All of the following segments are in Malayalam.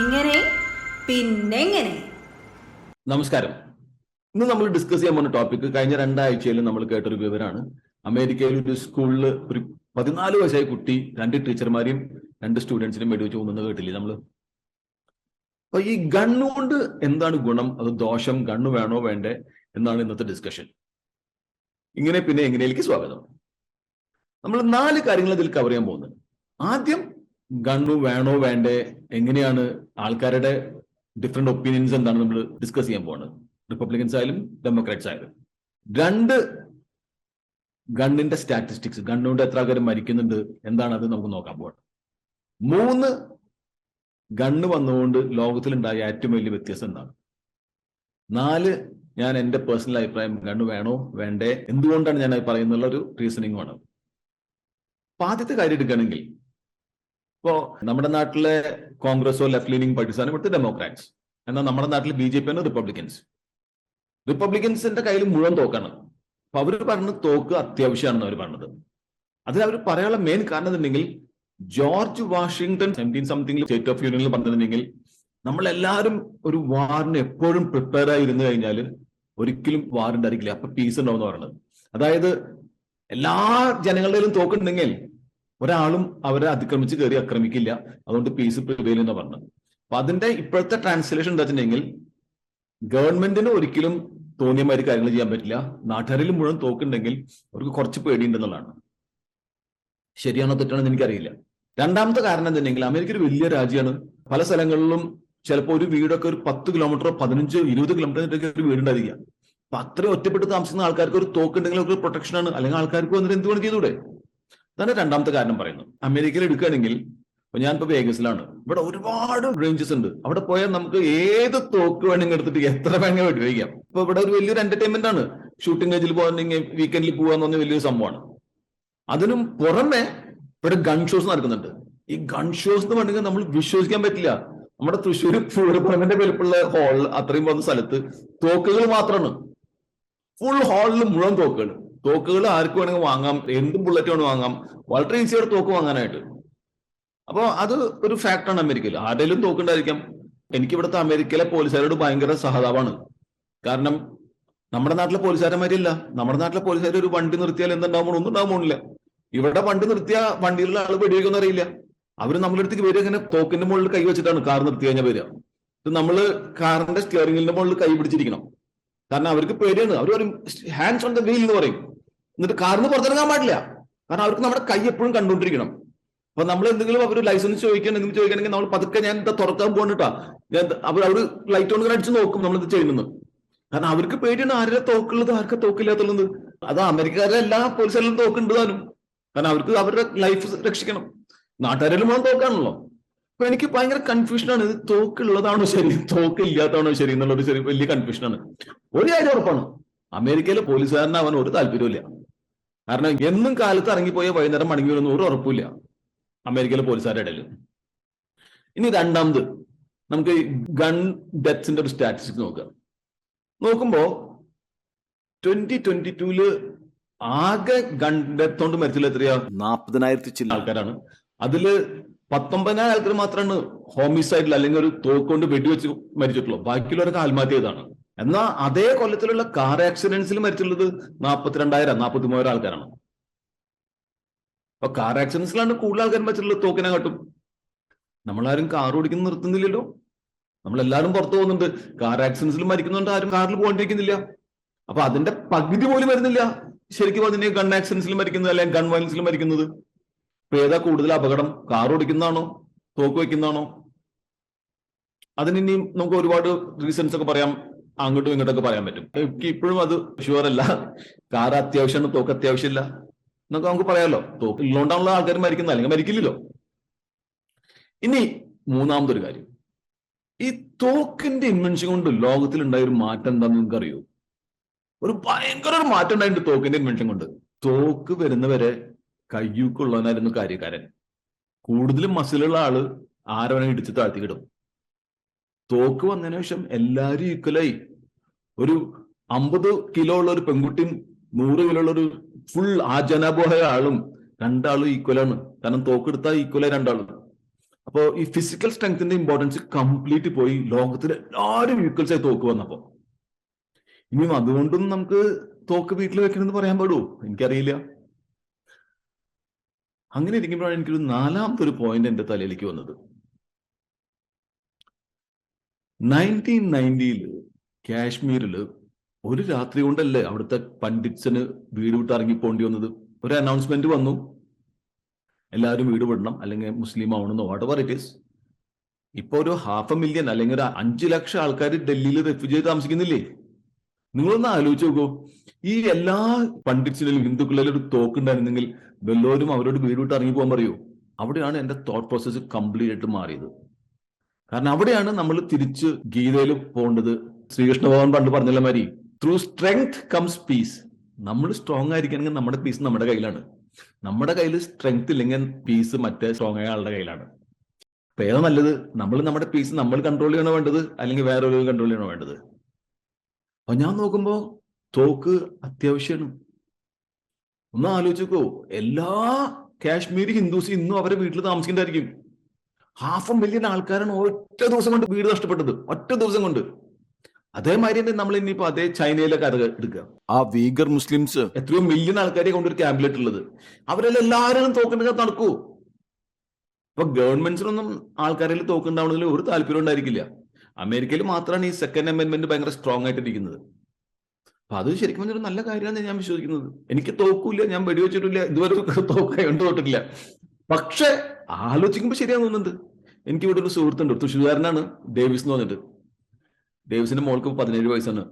ഇങ്ങനെ പിന്നെങ്ങനെ. നമസ്കാരം. ഇന്ന് നമ്മൾ ഡിസ്കസ് ചെയ്യാൻ പോകുന്ന ടോപ്പിക് കഴിഞ്ഞ 2 ആഴ്ചയിൽ നമ്മൾ കേട്ടൊരു വിവരമാണ്. അമേരിക്കയിൽ ഒരു സ്കൂളിൽ ഒരു 14 വയസ്സായ കുട്ടി 2 ടീച്ചർമാരെയും 2 സ്റ്റുഡൻസിനെയും വെടിവെച്ച് കൊന്നു കേട്ടില്ലേ നമ്മള്? അപ്പൊ ഈ ഗണ്ണുകൊണ്ട് എന്താണ് ഗുണം, അത് ദോഷം, ഗണ്ണ് വേണോ വേണ്ടേ എന്നാണ് ഇന്നത്തെ ഡിസ്കഷൻ. ഇങ്ങനെ പിന്നെ എങ്ങനെയിലേക്ക് സ്വാഗതം. നമ്മൾ 4 കാര്യങ്ങൾ ഇതിൽ കവർ ചെയ്യാൻ പോകുന്നത്. ആദ്യം ഗണ്ണു വേണോ വേണ്ടേ, എങ്ങനെയാണ് ആൾക്കാരുടെ ഡിഫറെന്റ് ഒപ്പീനിയൻസ് എന്താണ് നമ്മൾ ഡിസ്കസ് ചെയ്യാൻ പോകുന്നത്, റിപ്പബ്ലിക്കൻസ് ആയാലും ഡെമോക്രാറ്റ്സ് ആയാലും. 2 ഗണ്ണിന്റെ സ്റ്റാറ്റിസ്റ്റിക്സ്, ഗണ്ണുകൊണ്ട് എത്ര ആൾക്കാർ മരിക്കുന്നുണ്ട് എന്താണ് അത് നമുക്ക് നോക്കാൻ പോകണം. 3 ഗണ്ണ് വന്നുകൊണ്ട് ലോകത്തിലുണ്ടായ ഏറ്റവും വലിയ വ്യത്യാസം എന്താണ്. 4 ഞാൻ എന്റെ പേഴ്സണൽ അഭിപ്രായം, ഗണ്ണ് വേണോ വേണ്ടേ, എന്തുകൊണ്ടാണ് ഞാൻ അത് പറയുന്നുള്ള ഒരു റീസണിങ് ആണ്. അപ്പൊ ആദ്യത്തെ കാര്യം എടുക്കുകയാണെങ്കിൽ, ഇപ്പോ നമ്മുടെ നാട്ടിലെ കോൺഗ്രസോ ലെഫ്റ്റ് ലീനിങ് പാർട്ടീസാണ് ഇവിടുത്തെ ഡെമോക്രാറ്റ്സ്. എന്നാൽ നമ്മുടെ നാട്ടിൽ BJP ആണ് റിപ്പബ്ലിക്കൻസ്. റിപ്പബ്ലിക്കൻസിന്റെ കയ്യിൽ മുഴുവൻ തോക്കാണ്. അപ്പൊ അവർ പറഞ്ഞത് തോക്ക് അത്യാവശ്യമാണെന്ന് അവർ പറഞ്ഞത്. അതിൽ അവർ പറയാനുള്ള മെയിൻ കാരണം എന്നുണ്ടെങ്കിൽ, George Washington 17 something state of യൂണിയനിൽ പറഞ്ഞിട്ടുണ്ടെങ്കിൽ, നമ്മളെല്ലാവരും ഒരു വാറിന് എപ്പോഴും പ്രിപ്പയർ ആയി ഇരുന്ന് കഴിഞ്ഞാൽ ഒരിക്കലും വാർ ഉണ്ടായിരിക്കില്ല, അപ്പൊ പീസ് ഉണ്ടാവും പറയുന്നത്. അതായത് എല്ലാ ജനങ്ങളുടെയും തോക്കുണ്ടെങ്കിൽ ഒരാളും അവരെ അതിക്രമിച്ച് കയറി ആക്രമിക്കില്ല, അതുകൊണ്ട് പീസ് പ്രിവെയിൽ എന്ന് പറഞ്ഞത്. അപ്പൊ അതിന്റെ ഇപ്പോഴത്തെ ട്രാൻസ്ലേഷൻ എന്താ വെച്ചിട്ടുണ്ടെങ്കിൽ, ഗവൺമെന്റിന് ഒരിക്കലും തോന്നിയമാതിരി കാര്യങ്ങൾ ചെയ്യാൻ പറ്റില്ല, നാട്ടുകാരിൽ മുഴുവൻ തോക്കുണ്ടെങ്കിൽ അവർക്ക് കുറച്ച് പേടിയുണ്ടെന്നുള്ളതാണ്. ശരിയാണോ തെറ്റാണോ എന്ന് എനിക്കറിയില്ല. രണ്ടാമത്തെ കാരണം എന്തുണ്ടെങ്കിൽ, അമേരിക്ക ഒരു വലിയ രാജ്യമാണ്. പല സ്ഥലങ്ങളിലും ചിലപ്പോൾ ഒരു വീടൊക്കെ ഒരു 10 കിലോമീറ്ററോ 15-20 കിലോമീറ്റർ ഒരു വീടുണ്ടായിരിക്കുക. അപ്പൊ അത്രയും ഒറ്റപ്പെട്ട് താമസിക്കുന്ന ആൾക്കാർക്ക് ഒരു തോക്കുണ്ടെങ്കിൽ ഒരു പ്രൊട്ടക്ഷൻ ആണ്. അല്ലെങ്കിൽ ആൾക്കാർക്ക് വന്നിട്ട് എന്തുകൊണ്ട് ചെയ്തൂടെ? അതാണ് രണ്ടാമത്തെ കാരണം പറയുന്നത്. അമേരിക്കയിൽ എടുക്കുകയാണെങ്കിൽ, ഞാനിപ്പോ വേഗസിലാണ്, ഇവിടെ ഒരുപാട് റേഞ്ചസ് ഉണ്ട്. അവിടെ പോയാൽ നമുക്ക് ഏത് തോക്ക് വേണമെങ്കിൽ എടുത്തിട്ട് എത്ര വേണമെങ്കിൽ വെടിവെക്കാം. ഇപ്പൊ ഇവിടെ ഒരു വലിയൊരു എന്റർടൈൻമെന്റ് ആണ്. ഷൂട്ടിംഗ് റേഞ്ചിൽ പോകണമെങ്കിൽ വീക്കെൻഡിൽ പോകാന്ന് പറഞ്ഞ വലിയൊരു സംഭവമാണ്. അതിനും പുറമെ ഇവിടെ ഗൺ ഷോസ് നടക്കുന്നുണ്ട്. ഈ ഗൺ ഷോസ് എന്ന് പറഞ്ഞെങ്കിൽ നമ്മൾ വിശ്വസിക്കാൻ പറ്റില്ല. നമ്മുടെ തൃശ്ശൂർ പൂരപ്പറമ്പിന്റെ വലുപ്പമുള്ള ഹാൾ, അത്രയും പോകുന്ന സ്ഥലത്ത് തോക്കുകൾ മാത്രമാണ്. ഫുൾ ഹാളിൽ മുഴുവൻ തോക്കുകൾ ആർക്ക് വേണമെങ്കിൽ വാങ്ങാം, എന്തും ബുള്ളറ്റ് വേണം വാങ്ങാം, വളരെ ഈസിയായിട്ട് തോക്ക് വാങ്ങാനായിട്ട്. അപ്പൊ അത് ഒരു ഫാക്ടറാണ് അമേരിക്കയിൽ. ആരുടെയും തോക്കുണ്ടായിരിക്കാം. എനിക്ക് ഇവിടുത്തെ അമേരിക്കയിലെ പോലീസുകാരോട് ഭയങ്കര സഹതാപമാണ്. കാരണം നമ്മുടെ നാട്ടിലെ പോലീസുകാരന്മാരില്ല. നമ്മുടെ നാട്ടിലെ പോലീസുകാർ ഒരു വണ്ടി നിർത്തിയാൽ എന്തുണ്ടാവുമോ, ഒന്നും ഉണ്ടാവുന്നില്ല. ഇവിടെ വണ്ടി നിർത്തിയ വണ്ടിയിലുള്ള ആൾ വെടിവെക്കൊന്നും അറിയില്ല. അവര് നമ്മുടെ അടുത്തേക്ക് വരിക ഇങ്ങനെ തോക്കിന്റെ മുകളിൽ കൈ വെച്ചിട്ടാണ് കാർ നിർത്തി കഴിഞ്ഞാൽ വരിക. നമ്മള് കാറിന്റെ സ്റ്റിയറിംഗിന്റെ മുകളിൽ കൈ പിടിച്ചിരിക്കണം. കാരണം അവർക്ക് പേടിയാണ്. അവർ ഒരു ഹാൻഡ്സ് ഓൺ ദ വീൽ എന്ന് പറയും. എന്നിട്ട് കാറിന് പുറത്തിറങ്ങാൻ പാടില്ല. കാരണം അവർക്ക് നമ്മുടെ കൈ എപ്പോഴും കണ്ടുകൊണ്ടിരിക്കണം. അപ്പൊ നമ്മൾ എന്തെങ്കിലും അവർ ലൈസൻസ് ചോദിക്കുകയാണെങ്കിൽ നമ്മൾ പതുക്കെ ഞാൻ എന്താ തുറക്കാൻ പോകണ്ടിട്ടാ, അവർ ലൈറ്റ് കൊണ്ട് അടിച്ച് നോക്കും നമ്മളിത് ചെയ്യുന്നത്. കാരണം അവർക്ക് പേടിയാണ് ആരുടെ തോക്കുള്ളത് ആർക്ക് തോക്കില്ലാത്തുള്ളത്. അത് അമേരിക്കക്കാരെ എല്ലാ പോലീസുകാരിലും തോക്കുണ്ട് താനും. കാരണം അവർക്ക് അവരുടെ ലൈഫ് രക്ഷിക്കണം. നാട്ടുകാരിലും മുഴുവൻ തോക്കാണല്ലോ. അപ്പൊ എനിക്ക് ഭയങ്കര കൺഫ്യൂഷനാണ്. ഇത് തോക്കുള്ളതാണോ ശരി, തോക്ക് ഇല്ലാത്തതാണോ ശരി എന്നുള്ളൊരു വലിയ കൺഫ്യൂഷനാണ്. ഒരു കാര്യം ഉറപ്പാണ്, അമേരിക്കയിലെ പോലീസുകാരനാവാൻ ഒരു താല്പര്യമില്ല. കാരണം എന്നും കാലത്ത് ഇറങ്ങിപ്പോയ വൈകുന്നേരം മടങ്ങി വരുന്ന ഒരു ഉറപ്പില്ല അമേരിക്കയിലെ പോലീസുകാരുടെ ഇടയിൽ. ഇനി രണ്ടാമത് നമുക്ക് ഗൺ ഡെത്ത്സിന്റെ ഒരു സ്റ്റാറ്റിസ്റ്റിക്സ് നോക്കുമ്പോ 2022 ആകെ ഗൺ ഡെത്ത് കൊണ്ട് മരിച്ചില്ല എത്രയാ? 40,000 ആൾക്കാരാണ്. അതില് 19,000 ആൾക്കാർ മാത്രമാണ് ഹോമിസൈഡിൽ അല്ലെങ്കിൽ ഒരു തോക്ക് കൊണ്ട് വെടിവെച്ച് മരിച്ചിട്ടുള്ളൂ. ബാക്കിയുള്ളവരൊക്കെ ആത്മഹത്യ ചെയ്താണ്. എന്നാൽ അതേ കൊല്ലത്തിലുള്ള കാർ ആക്സിഡൻസിൽ മരിച്ചിട്ടുള്ളത് 42,000-43,000 ആൾക്കാരാണ്. അപ്പൊ കാർ ആക്സിഡൻസിലാണ് കൂടുതൽ ആൾക്കാർ മരിച്ചിട്ടുള്ളത് തോക്കിനെ കാട്ടും. നമ്മളാരും കാർ ഓടിക്കുന്ന നിർത്തുന്നില്ലല്ലോ. നമ്മളെല്ലാവരും പുറത്തു പോകുന്നുണ്ട്. കാർ ആക്സിഡൻസിൽ മരിക്കുന്നുണ്ട്, ആരും കാറിൽ പോകാണ്ടിരിക്കുന്നില്ല. അപ്പൊ അതിന്റെ പകുതി പോലും വരുന്നില്ല ശരിക്കും പറഞ്ഞ ഗൺ ആക്സിഡൻസിൽ മരിക്കുന്നത് അല്ലെങ്കിൽ ഗൺ വയലൻസിൽ മരിക്കുന്നത്. ഇപ്പൊ ഏതാ കൂടുതൽ അപകടം, കാർ ഓടിക്കുന്നതാണോ തോക്ക് വെക്കുന്നതാണോ? അതിനിയും നമുക്ക് ഒരുപാട് റീസൺസ് ഒക്കെ പറയാം, അങ്ങോട്ടും ഇങ്ങോട്ടൊക്കെ പറയാൻ പറ്റും. എനിക്ക് ഇപ്പോഴും അത് ഷുവർ അല്ല. കാർ അത്യാവശ്യമാണ്, തോക്ക് അത്യാവശ്യമില്ല എന്നൊക്കെ നമുക്ക് പറയാമല്ലോ. തോക്ക് ഉള്ളതുകൊണ്ടാണല്ലോ ആൾക്കാർ മരിക്കുന്നത്, അല്ലെങ്കിൽ മരിക്കില്ലല്ലോ. ഇനി മൂന്നാമതൊരു കാര്യം, ഈ തോക്കിന്റെ ഇൻവെൻഷൻ കൊണ്ട് ലോകത്തിൽ ഉണ്ടായ ഒരു മാറ്റം എന്താണെന്ന് നിങ്ങൾക്ക് അറിയോ? ഒരു ഭയങ്കര ഒരു മാറ്റം ഉണ്ടായിട്ടുണ്ട് തോക്കിന്റെ ഇൻവെൻഷൻ കൊണ്ട്. തോക്ക് വരുന്നവരെ കയ്യൂക്കുള്ളവനായിരുന്നു കാര്യക്കാരൻ. കൂടുതലും മസിലുള്ള ആള് ആരവനെ ഇടിച്ച് താഴ്ത്തിക്കിടും. തോക്ക് വന്നതിന് ശേഷം എല്ലാരും ഈക്വലായി. ഒരു 50 കിലോ ഉള്ള ഒരു പെൺകുട്ടിയും 100 കിലോ ഉള്ള ഒരു ഫുൾ ആജനാബോഹ ആളും രണ്ടാളും ഈക്വലാണ്. കാരണം തോക്കെടുത്താൽ ഈക്വലായി രണ്ടാളും. അപ്പോൾ ഈ ഫിസിക്കൽ സ്ട്രെങ്ത്തിന്റെ ഇമ്പോർട്ടൻസ് കംപ്ലീറ്റ് പോയി. ലോകത്തിലെ എല്ലാവരും ഈക്വൽസ് ആയി തോക്ക് വന്നപ്പോ ഇനിയും അതുകൊണ്ടും നമുക്ക് തോക്ക് വീട്ടിൽ വെക്കണമെന്ന് പറയാൻ പാടുമോ? എനിക്കറിയില്ല. അങ്ങനെ ഇരിക്കുമ്പോഴാണ് എനിക്കൊരു നാലാമത്തെ ഒരു പോയിന്റ് എന്റെ തലയിലേക്ക് വന്നത്. 1990 കാശ്മീരിൽ ഒരു രാത്രി കൊണ്ടല്ലേ അവിടുത്തെ പണ്ഡിറ്റ്സിന് വീട് വിട്ട് ഇറങ്ങിപ്പോണ്ടി വന്നത്. ഒരു അനൗൺസ്മെന്റ് വന്നു, എല്ലാവരും വീട് വിടണം അല്ലെങ്കിൽ മുസ്ലിം ആവണമെന്നോ വാട്ട് ഇറ്റ് ഈസ്. ഇപ്പൊ ഒരു 500,000 അല്ലെങ്കിൽ ഒരു 5 ലക്ഷം ആൾക്കാർ ഡൽഹിയിൽ റെഫ്യൂജി ആയി താമസിക്കുന്നില്ലേ? നിങ്ങളൊന്ന് ആലോചിച്ച് നോക്കൂ. ഈ എല്ലാ പണ്ഡിറ്റ്സിലും ഹിന്ദുക്കളിലും ഒരു തോക്കുണ്ടായിരുന്നെങ്കിൽ വല്ലവരും അവരോട് വീട് വിട്ട് ഇറങ്ങി പോകാൻ പറയൂ? അവിടെയാണ് എന്റെ തോട്ട് പ്രോസസ്സ് കംപ്ലീറ്റ് ആയിട്ട് മാറിയത്. കാരണം അവിടെയാണ് നമ്മൾ തിരിച്ച് ഗീതയിൽ പോകേണ്ടത്. ശ്രീകൃഷ്ണ ഭഗവാൻ പണ്ട് പറഞ്ഞുള്ള മാതിരി ത്രൂ സ്ട്രെങ്ത് കംസ് പീസ്. നമ്മൾ സ്ട്രോങ് ആയിരിക്കണമെങ്കിൽ നമ്മുടെ പീസ് നമ്മുടെ കയ്യിലാണ്. നമ്മുടെ കയ്യിൽ സ്ട്രെങ്ത് ഇല്ലെങ്കിൽ പീസ് മറ്റേ സ്ട്രോങ് ആയ ആളുടെ കയ്യിലാണ്. അപ്പൊ ഏതാ നല്ലത്? നമ്മൾ നമ്മുടെ പീസ് നമ്മൾ കൺട്രോൾ ചെയ്യണോ വേണ്ടത്, അല്ലെങ്കിൽ വേറെ ഒരു കൺട്രോൾ ചെയ്യണോ വേണ്ടത്? അപ്പൊ ഞാൻ നോക്കുമ്പോ തോക്ക് അത്യാവശ്യമാണ്. ഒന്ന് ആലോചിക്കോ, എല്ലാ കാശ്മീരി ഹിന്ദുസ് ഇന്നും അവരെ വീട്ടിൽ താമസിക്കുന്നതായിരിക്കും. 500,000 ആൾക്കാരാണ് ഒറ്റ ദിവസം കൊണ്ട് വീട് നഷ്ടപ്പെട്ടത്, ഒറ്റ ദിവസം കൊണ്ട്. അതേമാതിരി തന്നെ നമ്മൾ ഇനിയിപ്പോ അതേ ചൈനയിലെ കഥ എടുക്കുക. ആ വീഗർ മുസ്ലിംസ് എത്രയോ മില്യൺ ആൾക്കാരെ കൊണ്ടൊരു ക്യാമ്പിലിട്ടുള്ളത്. അവരെല്ലാം എല്ലാവരും തോക്കേണ്ടത് നടക്കൂ. ഇപ്പൊ ഗവൺമെന്റ്സിനൊന്നും ആൾക്കാരിൽ തോക്കുണ്ടാവണമെങ്കിൽ ഒരു താല്പര്യം ഉണ്ടായിരിക്കില്ല. അമേരിക്കയിൽ മാത്രമാണ് ഈ സെക്കൻഡ് അമെന്റ്മെന്റ് ഭയങ്കര സ്ട്രോങ് ആയിട്ട് ഇരിക്കുന്നത്. അപ്പൊ അത് ശരിക്കും ഒരു നല്ല കാര്യമാണെന്ന് ഞാൻ വിശ്വസിക്കുന്നത്. എനിക്ക് തോക്കൂല, ഞാൻ വെടിവെച്ചിട്ടില്ല, ഇതുവരെ തോക്കായി കൊണ്ടുപോയിട്ടില്ല. പക്ഷെ ആലോചിക്കുമ്പോൾ ശരിയാന്ന് തോന്നുന്നുണ്ട്. എനിക്ക് ഇവിടെ ഒരു സുഹൃത്തുണ്ട്, തൃശ്ശൂർകാരനാണ്, ഡേവിസ് എന്ന് പറഞ്ഞിട്ട്. ഡേവിസിന്റെ മോൾക്ക് 17 വയസ്സാണ്.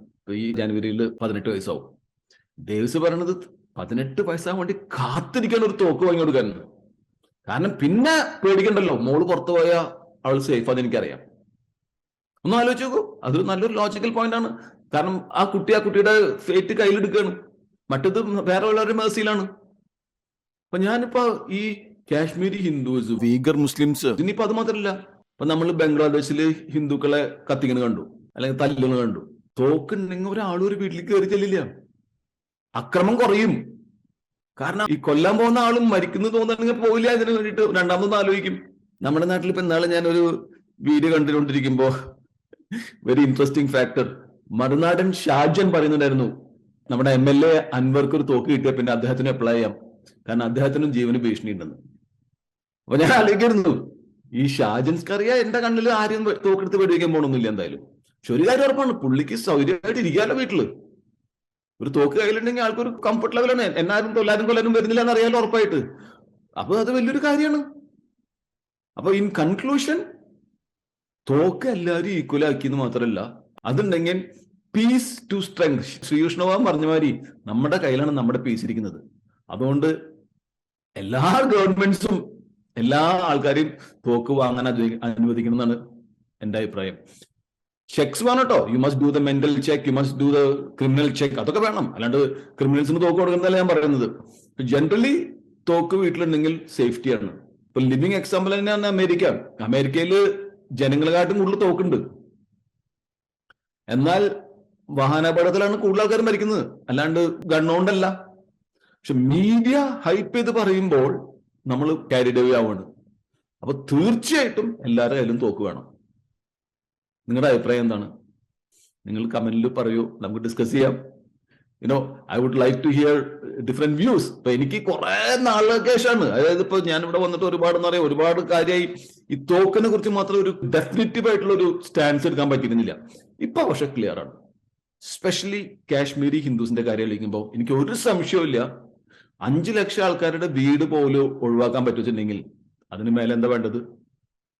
ഈ ജനുവരിയിൽ 18 വയസ്സാവും. ഡേവിസ് പറയണത് 18 വയസ്സാകാൻ വേണ്ടി കാത്തിരിക്കാൻ ഒരു തോക്ക് വാങ്ങി കൊടുക്കാനുണ്ട്. കാരണം പിന്നെ പേടിക്കണ്ടല്ലോ, മോള് പുറത്തു പോയാൽ അവൾ സേഫ്, അതെനിക്കറിയാം. ഒന്ന് ആലോചിച്ച് നോക്കൂ, അതൊരു നല്ലൊരു ലോജിക്കൽ പോയിന്റ് ആണ്. കാരണം ആ കുട്ടിയുടെ ഫേറ്റ് കയ്യിലെടുക്കുകയാണ്, മറ്റത് വേറെ ഉള്ളവരുടെ മേഴ്സിയിലാണ്. അപ്പൊ ഞാനിപ്പോ ഈ കാശ്മീരി ഹിന്ദുസ്, വീഗർ മുസ്ലിംസ്, ഇനിയിപ്പോ അത് മാത്രമല്ല, ഇപ്പൊ നമ്മൾ ബംഗ്ലാദേശില് ഹിന്ദുക്കളെ കത്തിക്കണ കണ്ടു, അല്ലെങ്കിൽ തല്ലുകൾ കണ്ടു. തോക്കുണ്ടെങ്കിൽ ഒരാളും ഒരു വീട്ടിലേക്ക് കയറി ചെല്ലില്ല. അക്രമം കുറയും. കാരണം ഈ കൊല്ലാൻ പോകുന്ന ആളും മരിക്കുന്നത് തോന്നുകയാണെങ്കിൽ പോയില്ല, ഇതിന് വേണ്ടിയിട്ട് രണ്ടാമതൊന്നും ആലോചിക്കും. നമ്മുടെ നാട്ടിൽ ഇപ്പൊ ഇന്നാളെ ഞാനൊരു വീഡിയോ കണ്ടുകൊണ്ടിരിക്കുമ്പോ വെരി ഇൻട്രസ്റ്റിംഗ് ഫാക്ടർ, മറുനാടൻ ഷാജൻ പറയുന്നുണ്ടായിരുന്നു, നമ്മുടെ MLA അൻവർക്ക് ഒരു തോക്ക് കിട്ടിയ പിന്നെ അദ്ദേഹത്തിന് അപ്ലൈ ചെയ്യാം, കാരണം അദ്ദേഹത്തിനും ജീവന് ഭീഷണി ഉണ്ടെന്ന്. അപ്പൊ ഞാൻ ആലോചിക്കായിരുന്നു, ഈ ഷാജൻസ്കറിയ എന്റെ കണ്ണിൽ ആരും തോക്കെടുത്ത് വെടിവെക്കാൻ പോകണമെന്നില്ല എന്തായാലും. പക്ഷെ ഒരു കാര്യം ഉറപ്പാണ്, പുള്ളിക്ക് സൗകര്യമായിട്ട് ഇരിക്കാമല്ലോ വീട്ടില്. ഒരു തോക്ക് കയ്യിലുണ്ടെങ്കിൽ ആൾക്കൊരു കംഫർട്ട് ലെവലാണ്. എല്ലാവരും കൊല്ലാനും വരുന്നില്ല എന്ന് അറിയാലോ ഉറപ്പായിട്ട്. അപ്പൊ അത് വലിയൊരു കാര്യമാണ്. അപ്പൊ ഇൻ കൺക്ലൂഷൻ, തോക്ക് എല്ലാവരും ഈക്വൽ ആക്കിയെന്ന് മാത്രമല്ല, അതുണ്ടെങ്കിൽ പീസ് ടു സ്ട്രെങ്ത്. ശ്രീകൃഷ്ണ ഭഗവാൻ പറഞ്ഞ മാതിരി നമ്മുടെ കയ്യിലാണ് നമ്മുടെ പീസ് ഇരിക്കുന്നത്. അതുകൊണ്ട് എല്ലാ ഗവൺമെന്റ്സും എല്ലാ ആൾക്കാരെയും തോക്ക് വാങ്ങാൻ അനുവദിക്കണം എന്നാണ് എന്റെ അഭിപ്രായം. ചെക്സ് വേണം കേട്ടോ. You must do the mental check, you must do the criminal check, അതൊക്കെ വേണം. അല്ലാണ്ട് ക്രിമിനൽസിന് തോക്ക് കൊടുക്കുന്നതല്ല ഞാൻ പറയുന്നത്. ജനറലി തോക്ക് വീട്ടിലുണ്ടെങ്കിൽ സേഫ്റ്റിയാണ്. ഇപ്പൊ ലിവിങ് എക്സാമ്പിൾ തന്നെയാണ് അമേരിക്ക. അമേരിക്കയിൽ ജനങ്ങളെക്കാട്ടും കൂടുതൽ തോക്കുണ്ട്. എന്നാൽ വാഹനാപകടത്തിലാണ് കൂടുതൽ ആൾക്കാർ മരിക്കുന്നത്, അല്ലാണ്ട് ഗണ്ണോണ്ടല്ല. പക്ഷെ മീഡിയ ഹൈപ്പ് ചെയ്ത് പറയുമ്പോൾ നമ്മൾ ക്യാരിഡ് അവേ ആവുകയാണ്. അപ്പൊ തീർച്ചയായിട്ടും എല്ലാവരുടെ കയ്യിലും തോക്ക് വേണം. നിങ്ങളുടെ അഭിപ്രായം എന്താണ്? നിങ്ങൾ കമന്റിൽ പറയൂ, നമുക്ക് ഡിസ്കസ് ചെയ്യാം. I would like to hear different views. ഇപ്പൊ എനിക്ക് കുറെ നാളുകൾക്ക് ശേഷമാണ്, അതായത് ഇപ്പൊ ഞാൻ ഇവിടെ വന്നിട്ട് ഒരുപാട് കാര്യമായി ഈ തോക്കിനെ കുറിച്ച് മാത്രം ഒരു ഡെഫിനിറ്റീവ് ആയിട്ടുള്ള ഒരു സ്റ്റാൻസ് എടുക്കാൻ പറ്റിയിരുന്നില്ല. ഇപ്പൊ പക്ഷെ ക്ലിയർ ആണ്. സ്പെഷ്യലി കാശ്മീരി ഹിന്ദുസിന്റെ കാര്യം ആലോചിക്കുമ്പോൾ എനിക്ക് ഒരു സംശയവും 5 ലക്ഷം ആൾക്കാരുടെ വീട് പോലും ഒഴിവാക്കാൻ പറ്റുന്നുണ്ടെങ്കിൽ അതിന് മേലെ എന്താ വേണ്ടത്?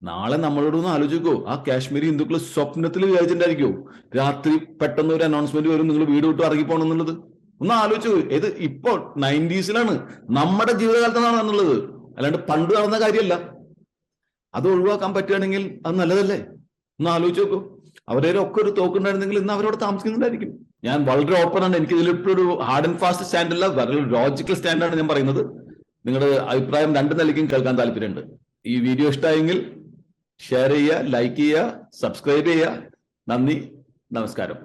നാളെ നമ്മളോടൊന്ന് ആലോചിക്കോ, ആ കാശ്മീരി ഹിന്ദുക്കൾ സ്വപ്നത്തിൽ വിചാരിച്ചിട്ടുണ്ടായിരിക്കോ രാത്രി പെട്ടെന്ന് ഒരു അനൗൺസ്മെന്റ് വരും, നിങ്ങൾ വീട് വിട്ട് ഇറങ്ങി പോകണം എന്നുള്ളത്? ഒന്ന് ആലോചിച്ചു. ഇത് ഇപ്പോൾ 90s നമ്മുടെ ജീവിതകാലത്താണ് എന്നുള്ളത്, അല്ലാണ്ട് പണ്ട് നടന്ന കാര്യമല്ല. അത് ഒഴിവാക്കാൻ പറ്റുകയാണെങ്കിൽ അത് നല്ലതല്ലേ? ഒന്ന് ആലോചിച്ച് നോക്കൂ. അവരുടെ ഒക്കെ ഒരു തോക്കുണ്ടായിരുന്നെങ്കിൽ ഇന്ന് അവരോട് താമസിക്കുന്നുണ്ടായിരിക്കും. ഞാൻ വളരെ ഓപ്പൺ ആണ്. എനിക്ക് ഇതിലിപ്പോഴൊരു ഹാർഡ് ആൻഡ് ഫാസ്റ്റ് സ്റ്റാൻഡ് അല്ല, വളരെ ലോജിക്കൽ സ്റ്റാൻഡാണ് ഞാൻ പറയുന്നത്. നിങ്ങളുടെ അഭിപ്രായം രണ്ട് നിലയ്ക്കും കേൾക്കാൻ താല്പര്യമുണ്ട്. ഈ വീഡിയോ ഇഷ്ടമായെങ്കിൽ ഷെയർ ചെയ്യുക, ലൈക്ക് ചെയ്യുക, സബ്സ്ക്രൈബ് ചെയ്യുക. നന്ദി, നമസ്കാരം.